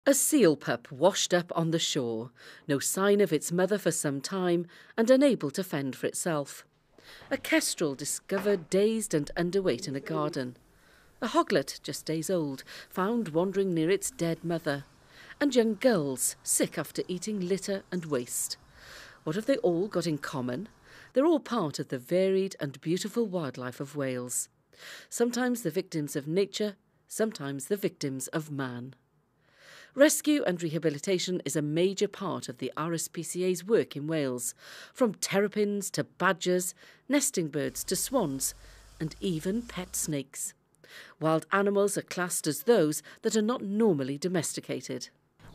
A seal pup washed up on the shore, no sign of its mother for some time and unable to fend for itself. A kestrel discovered dazed and underweight in a garden. A hoglet, just days old, found wandering near its dead mother. And young gulls, sick after eating litter and waste. What have they all got in common? They're all part of the varied and beautiful wildlife of Wales. Sometimes the victims of nature, sometimes the victims of man. Rescue and rehabilitation is a major part of the RSPCA's work in Wales, from terrapins to badgers, nesting birds to swans, and even pet snakes. Wild animals are classed as those that are not normally domesticated.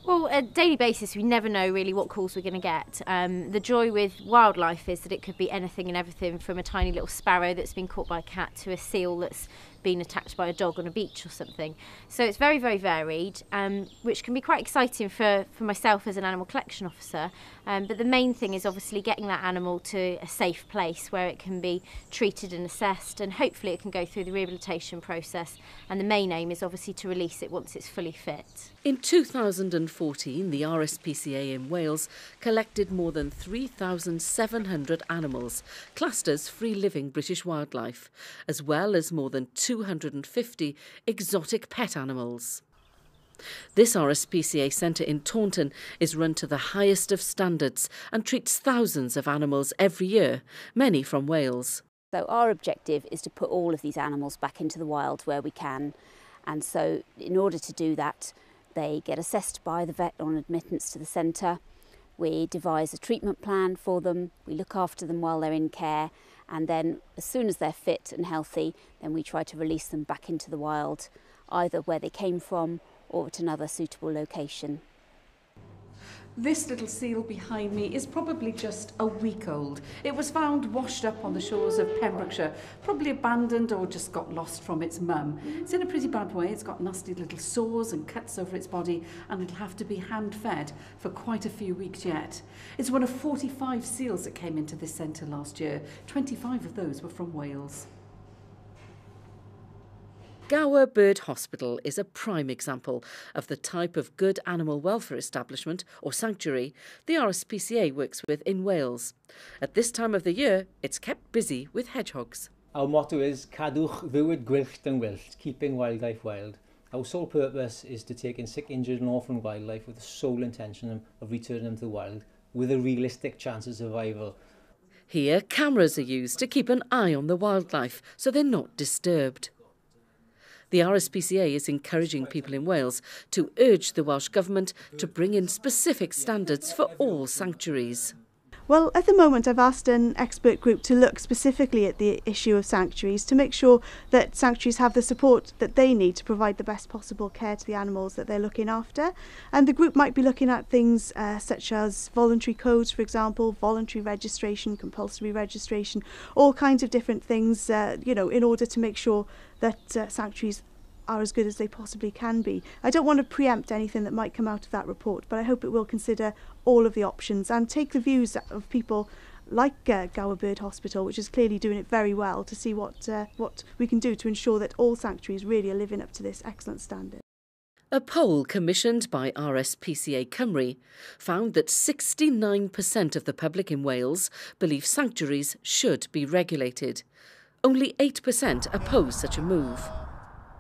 Well, on a daily basis, we never know really what calls we're going to get. The joy with wildlife is that it could be anything and everything, from a tiny little sparrow that's been caught by a cat to a seal that's been attacked by a dog on a beach or something. So it's very, very varied, which can be quite exciting for myself as an animal collection officer. But the main thing is obviously getting that animal to a safe place where it can be treated and assessed, and hopefully it can go through the rehabilitation process. And the main aim is obviously to release it once it's fully fit. In 2014, the RSPCA in Wales collected more than 3,700 animals, classed as free-living British wildlife, as well as more than 250 exotic pet animals. This RSPCA centre in Taunton is run to the highest of standards and treats thousands of animals every year, many from Wales. So our objective is to put all of these animals back into the wild where we can, and so in order to do that they get assessed by the vet on admittance to the centre. We devise a treatment plan for them, we look after them while they're in care, and then as soon as they're fit and healthy, then we try to release them back into the wild, either where they came from or at another suitable location. This little seal behind me is probably just a week old. It was found washed up on the shores of Pembrokeshire, probably abandoned or just got lost from its mum. It's in a pretty bad way. It's got nasty little sores and cuts over its body, and it'll have to be hand-fed for quite a few weeks yet. It's one of 45 seals that came into this centre last year. 25 of those were from Wales. Gower Bird Hospital is a prime example of the type of good animal welfare establishment or sanctuary the RSPCA works with in Wales. At this time of the year, it's kept busy with hedgehogs. Our motto is Cadwch fywyd gwyllt yn wyllt, keeping wildlife wild. Our sole purpose is to take in sick, injured and orphaned wildlife with the sole intention of returning them to the wild with a realistic chance of survival. Here, cameras are used to keep an eye on the wildlife so they're not disturbed. The RSPCA is encouraging people in Wales to urge the Welsh Government to bring in specific standards for all sanctuaries. Well, at the moment I've asked an expert group to look specifically at the issue of sanctuaries to make sure that sanctuaries have the support that they need to provide the best possible care to the animals that they're looking after. And the group might be looking at things such as voluntary codes, for example, voluntary registration, compulsory registration, all kinds of different things, in order to make sure that sanctuaries are as good as they possibly can be. I don't want to preempt anything that might come out of that report, but I hope it will consider all of the options and take the views of people like Gower Bird Hospital, which is clearly doing it very well, to see what we can do to ensure that all sanctuaries really are living up to this excellent standard. A poll commissioned by RSPCA Cymru found that 69% of the public in Wales believe sanctuaries should be regulated. Only 8% oppose such a move.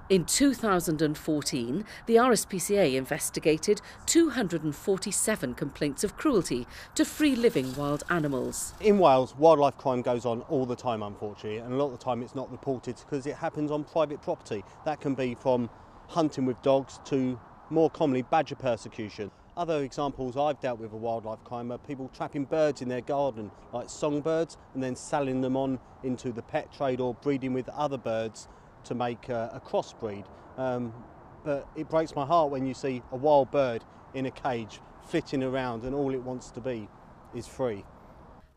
In 2014, the RSPCA investigated 247 complaints of cruelty to free-living wild animals. In Wales, wildlife crime goes on all the time, unfortunately, and a lot of the time it's not reported because it happens on private property. That can be from hunting with dogs to, more commonly, badger persecution. Other examples I've dealt with of wildlife crime are people trapping birds in their garden, like songbirds, and then selling them on into the pet trade or breeding with other birds to make a crossbreed. But it breaks my heart when you see a wild bird in a cage flitting around and all it wants to be is free.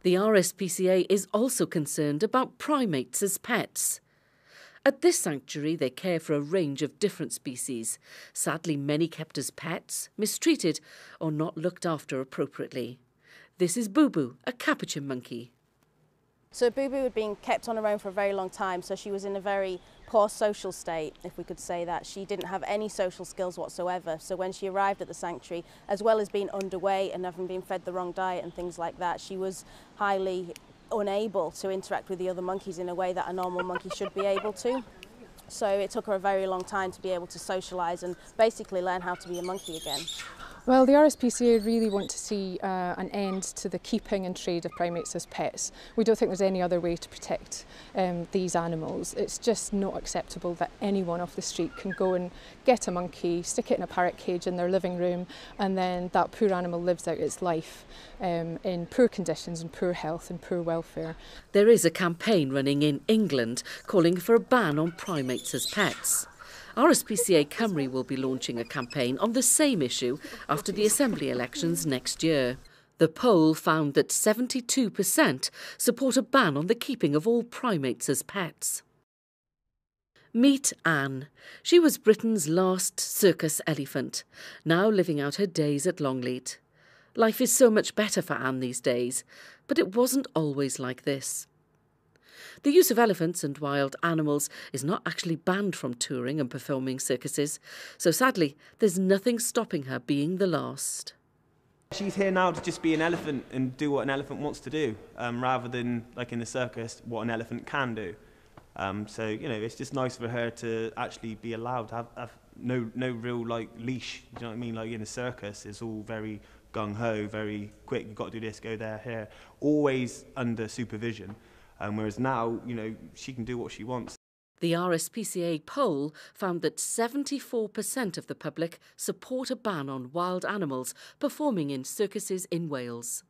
The RSPCA is also concerned about primates as pets. At this sanctuary, they care for a range of different species, sadly many kept as pets, mistreated or not looked after appropriately. This is Boo Boo, a capuchin monkey. So Boo Boo had been kept on her own for a very long time, so she was in a very poor social state, if we could say that. She didn't have any social skills whatsoever, so when she arrived at the sanctuary, as well as being underweight and having been fed the wrong diet and things like that, she was highly unable to interact with the other monkeys in a way that a normal monkey should be able to. So it took her a very long time to be able to socialise and basically learn how to be a monkey again. Well, the RSPCA really want to see an end to the keeping and trade of primates as pets. We don't think there's any other way to protect these animals. It's just not acceptable that anyone off the street can go and get a monkey, stick it in a parrot cage in their living room, and then that poor animal lives out its life in poor conditions and poor health and poor welfare. There is a campaign running in England calling for a ban on primates as pets. RSPCA Cymru will be launching a campaign on the same issue after the Assembly elections next year. The poll found that 72% support a ban on the keeping of all primates as pets. Meet Anne. She was Britain's last circus elephant, now living out her days at Longleat. Life is so much better for Anne these days, but it wasn't always like this. The use of elephants and wild animals is not actually banned from touring and performing circuses, so sadly, there's nothing stopping her being the last. She's here now to just be an elephant and do what an elephant wants to do, rather than, like in the circus, what an elephant can do. So, you know, it's just nice for her to actually be allowed to have no real, like, leash, you know what I mean? Like in a circus, it's all very gung-ho, very quick, you've got to do this, go there, here, always under supervision. Whereas now, you know, she can do what she wants. The RSPCA poll found that 74% of the public support a ban on wild animals performing in circuses in Wales.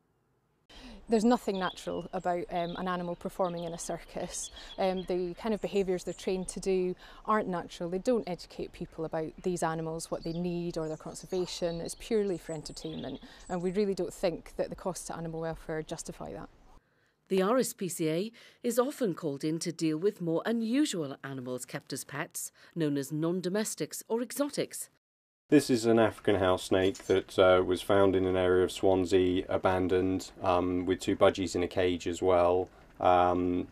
There's nothing natural about an animal performing in a circus. The kind of behaviours they're trained to do aren't natural. They don't educate people about these animals, what they need or their conservation. It's purely for entertainment, and we really don't think that the costs to animal welfare justify that. The RSPCA is often called in to deal with more unusual animals kept as pets, known as non-domestics or exotics. This is an African house snake that was found in an area of Swansea, abandoned, with two budgies in a cage as well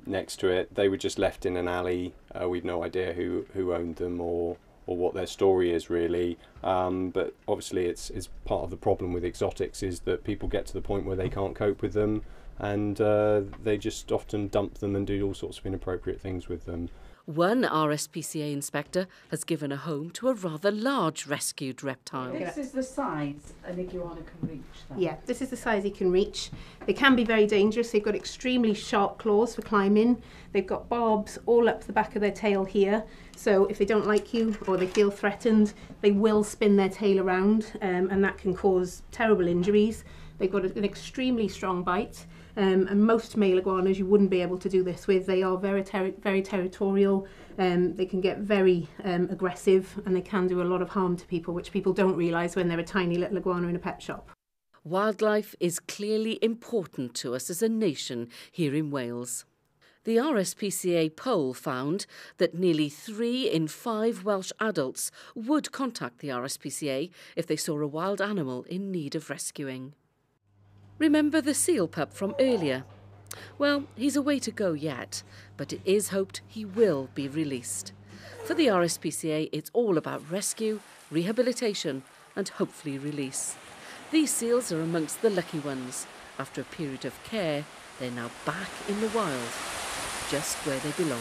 next to it. They were just left in an alley. We've no idea who owned them or what their story is really, but obviously it's part of the problem with exotics is that people get to the point where they can't cope with them, and they just often dump them and do all sorts of inappropriate things with them. One RSPCA inspector has given a home to a rather large rescued reptile. This is the size an iguana can reach, then? Yeah, this is the size it can reach. They can be very dangerous. They've got extremely sharp claws for climbing. They've got barbs all up the back of their tail here. So if they don't like you or they feel threatened, they will spin their tail around, and that can cause terrible injuries. They've got an extremely strong bite. And most male iguanas you wouldn't be able to do this with. They are very territorial, they can get very aggressive, and they can do a lot of harm to people, which people don't realise when they're a tiny little iguana in a pet shop. Wildlife is clearly important to us as a nation here in Wales. The RSPCA poll found that nearly 3 in 5 Welsh adults would contact the RSPCA if they saw a wild animal in need of rescuing. Remember the seal pup from earlier? Well, he's a way to go yet, but it is hoped he will be released. For the RSPCA, it's all about rescue, rehabilitation and hopefully release. These seals are amongst the lucky ones. After a period of care, they're now back in the wild, just where they belong.